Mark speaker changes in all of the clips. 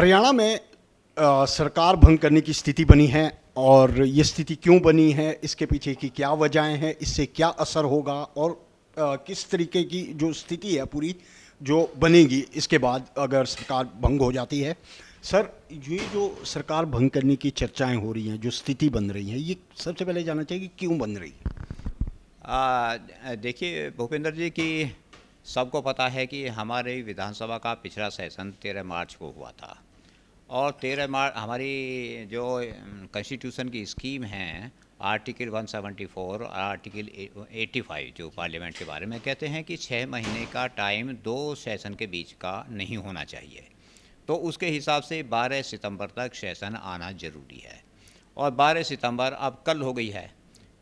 Speaker 1: हरियाणा में सरकार भंग करने की स्थिति बनी है और ये स्थिति क्यों बनी है, इसके पीछे की क्या वजहें हैं, इससे क्या असर होगा और किस तरीके की जो स्थिति है पूरी जो बनेगी इसके बाद अगर सरकार भंग हो जाती है। सर, ये जो सरकार भंग करने की चर्चाएं हो रही हैं, जो स्थिति बन रही है, ये सबसे पहले जानना चाहिए कि क्यों बन रही है।
Speaker 2: देखिए भूपेंद्र जी कि सबको पता है कि हमारे विधानसभा का पिछला सेशन 13 मार्च को हुआ था और 13 मार्च हमारी जो कॉन्स्टिट्यूशन की स्कीम है आर्टिकल 174 आर्टिकल 85 जो पार्लियामेंट के बारे में कहते हैं कि 6 महीने का टाइम 2 सेशन के बीच का नहीं होना चाहिए। तो उसके हिसाब से 12 सितंबर तक सेशन आना ज़रूरी है और 12 सितंबर अब कल हो गई है।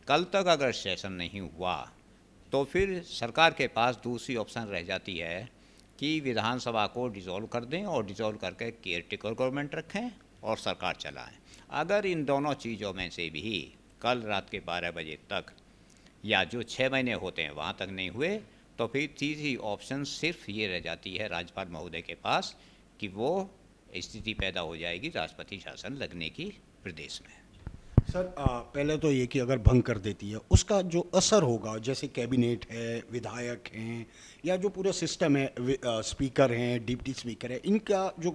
Speaker 2: कल तक अगर सेशन नहीं हुआ तो फिर सरकार के पास दूसरी ऑप्शन रह जाती है कि विधानसभा को डिसॉल्व कर दें और डिसॉल्व करके केयरटेकर गवर्नमेंट रखें और सरकार चलाएं। अगर इन दोनों चीज़ों में से भी कल रात के 12 बजे तक या जो 6 महीने होते हैं वहाँ तक नहीं हुए तो फिर तीसरी ऑप्शन सिर्फ ये रह जाती है राज्यपाल महोदय के पास कि वो स्थिति पैदा हो जाएगी राष्ट्रपति शासन लगने की प्रदेश में।
Speaker 1: सर, पहले तो ये कि अगर भंग कर देती है उसका जो असर होगा, जैसे कैबिनेट है, विधायक हैं या जो पूरा सिस्टम है, स्पीकर हैं, डिप्टी स्पीकर है, इनका जो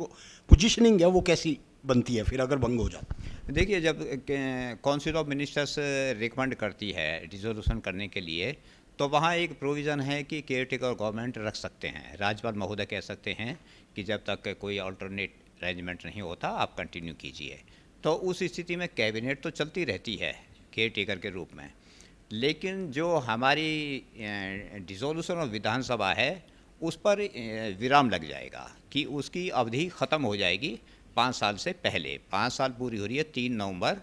Speaker 1: पोजीशनिंग है वो कैसी बनती है फिर अगर भंग हो जाता।
Speaker 2: देखिए जब काउंसिल ऑफ मिनिस्टर्स रिकमेंड करती है डिसोल्यूशन करने के लिए तो वहाँ एक प्रोविज़न है कि केयरटेकर गवर्नमेंट रख सकते हैं। राज्यपाल महोदय कह सकते हैं कि जब तक कोई अल्टरनेट अरेंजमेंट नहीं होता आप कंटिन्यू कीजिए। तो उस स्थिति में कैबिनेट तो चलती रहती है केयर टेकर के रूप में, लेकिन जो हमारी डिसोल्यूशन ऑफ विधानसभा है उस पर विराम लग जाएगा कि उसकी अवधि ख़त्म हो जाएगी 5 साल से पहले। 5 साल पूरी हो रही है 3 नवंबर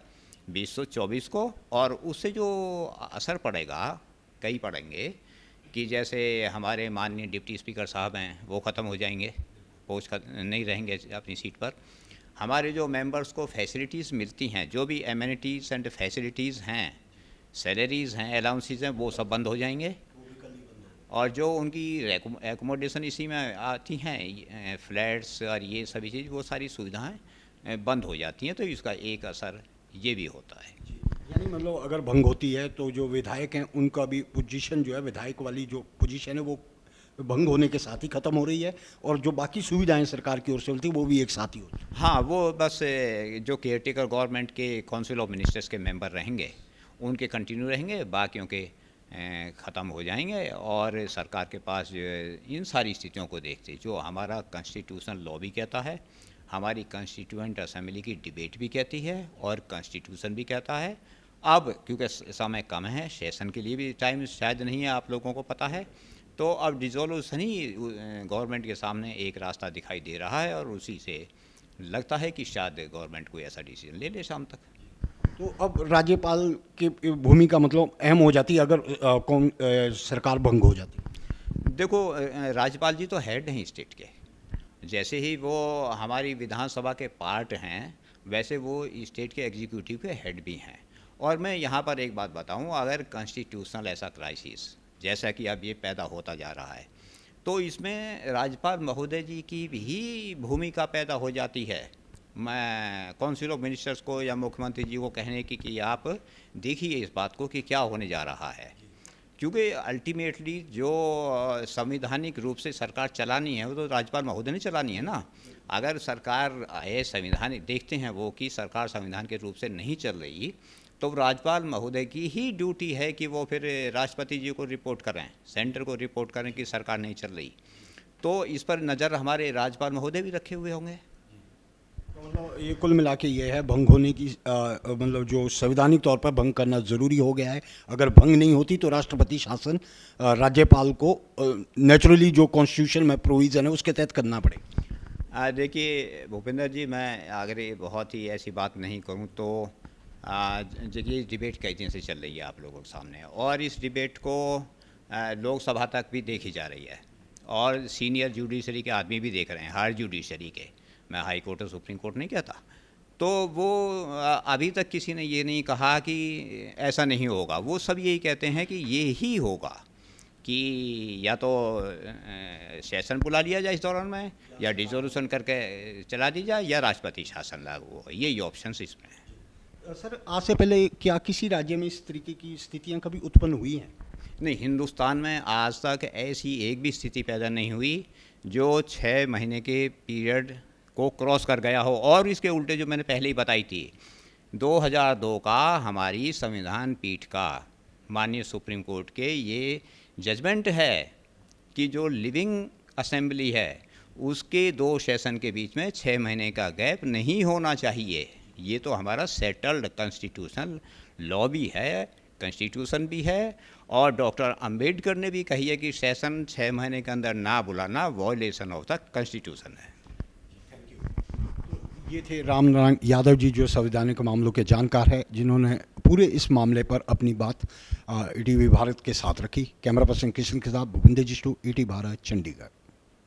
Speaker 2: 2024 को और उससे जो असर पड़ेगा कई पड़ेंगे कि जैसे हमारे माननीय डिप्टी स्पीकर साहब हैं वो ख़त्म हो जाएंगे, पोस्ट नहीं रहेंगे अपनी सीट पर। हमारे जो मेंबर्स को फैसिलिटीज़ मिलती हैं, जो भी एमिनिटीज़ एंड फैसिलिटीज़ हैं, सैलरीज़ हैं, अलाउंसेस हैं, वो सब बंद हो जाएंगे और जो उनकी एकोमोडेशन इसी में आती हैं, फ्लैट्स और ये सभी चीज़, वो सारी सुविधाएं बंद हो जाती हैं। तो इसका एक असर ये भी होता है।
Speaker 1: यानी मतलब अगर भंग होती है तो जो विधायक हैं उनका भी पोजीशन जो है, विधायक वाली जो पोजीशन है वो भंग होने के साथ ही खत्म हो रही है और जो बाकी सुविधाएं सरकार की ओर से मिलती है वो भी एक साथ ही होती है।
Speaker 2: हाँ, वो बस जो केयरटेकर गवर्नमेंट के काउंसिल ऑफ मिनिस्टर्स के मेंबर रहेंगे उनके कंटिन्यू रहेंगे, बाकियों के ख़त्म हो जाएंगे और सरकार के पास जो इन सारी स्थितियों को देखते जो हमारा कॉन्स्टिट्यूशन लॉ भी कहता है, हमारी कॉन्स्टिट्यूएंट असेंबली की डिबेट भी कहती है और कॉन्स्टिट्यूशन भी कहता है। अब क्योंकि समय कम है, सेशन के लिए भी टाइम शायद नहीं है, आप लोगों को पता है, तो अब डिसोल्यूशन ही गवर्नमेंट के सामने एक रास्ता दिखाई दे रहा है और उसी से लगता है कि शायद गवर्नमेंट कोई ऐसा डिसीजन ले ले शाम तक।
Speaker 1: तो अब राज्यपाल की भूमिका मतलब अहम हो जाती है अगर सरकार भंग हो जाती है।
Speaker 2: देखो राज्यपाल जी तो हेड हैं स्टेट के, जैसे ही वो हमारी विधानसभा के पार्ट हैं वैसे वो स्टेट के एग्जीक्यूटिव के हेड भी हैं। और मैं यहाँ पर एक बात बताऊँ, अगर कॉन्स्टिट्यूशनल ऐसा क्राइसिस जैसा कि अब ये पैदा होता जा रहा है तो इसमें राज्यपाल महोदय जी की भी भूमिका पैदा हो जाती है। मैं काउंसिल ऑफ मिनिस्टर्स को या मुख्यमंत्री जी को कहने की कि आप देखिए इस बात को कि क्या होने जा रहा है, क्योंकि अल्टीमेटली जो संवैधानिक रूप से सरकार चलानी है वो तो राज्यपाल महोदय ने चलानी है ना। अगर सरकार है संविधानिक देखते हैं वो कि सरकार संविधान के रूप से नहीं चल रही तो राज्यपाल महोदय की ही ड्यूटी है कि वो फिर राष्ट्रपति जी को रिपोर्ट करें, सेंटर को रिपोर्ट करें कि सरकार नहीं चल रही। तो इस पर नज़र हमारे राज्यपाल महोदय भी रखे हुए होंगे।
Speaker 1: तो मतलब ये कुल मिला के ये है भंग होने की मतलब जो संवैधानिक तौर पर भंग करना ज़रूरी हो गया है। अगर भंग नहीं होती तो राष्ट्रपति शासन राज्यपाल को नेचुरली जो कॉन्स्टिट्यूशन में प्रोविज़न है उसके तहत करना पड़ेगा।
Speaker 2: देखिए भूपेंद्र जी, मैं अगर ये बहुत ही ऐसी बात नहीं करूँ तो ये डिबेट कई दिन से चल रही है आप लोगों के सामने और इस डिबेट को लोकसभा तक भी देखी जा रही है और सीनियर जुडिशरी के आदमी भी देख रहे हैं, हायर जुडिशरी के, मैं हाई कोर्ट और सुप्रीम कोर्ट नहीं कहता। तो वो अभी तक किसी ने ये नहीं कहा कि ऐसा नहीं होगा, वो सब यही कहते हैं कि ये ही होगा। कि या तो सेशन बुला लिया जाए इस दौरान में, या डिसोल्यूशन करके चला दी जाए, या राष्ट्रपति शासन लागू हो। यही ऑप्शंस इसमें हैं।
Speaker 1: सर, आज से पहले क्या किसी राज्य में इस तरीके की स्थितियां कभी उत्पन्न हुई हैं?
Speaker 2: नहीं, हिंदुस्तान में आज तक ऐसी एक भी स्थिति पैदा नहीं हुई जो 6 महीने के पीरियड को क्रॉस कर गया हो। और इसके उल्टे जो मैंने पहले ही बताई थी, 2002 का हमारी संविधान पीठ का, माननीय सुप्रीम कोर्ट के ये जजमेंट है कि जो लिविंग असेंबली है उसके 2 सेशन के बीच में 6 महीने का गैप नहीं होना चाहिए। ये तो हमारा सेटल्ड कॉन्स्टिट्यूशनल लॉ भी है, कॉन्स्टिट्यूशन भी है, और डॉक्टर अंबेडकर ने भी कही है कि सेशन 6 महीने के अंदर ना बुलाना वॉयलेशन ऑफ द कॉन्स्टिट्यूशन है।
Speaker 1: ये थे राम नारायण यादव जी, जो संवैधानिक मामलों के जानकार हैं, जिन्होंने पूरे इस मामले पर अपनी बात ईटीवी भारत के साथ रखी। कैमरा पर्सन किशन के साथ भूपेंद्र जिष्टू, ईटीवी भारत, चंडीगढ़।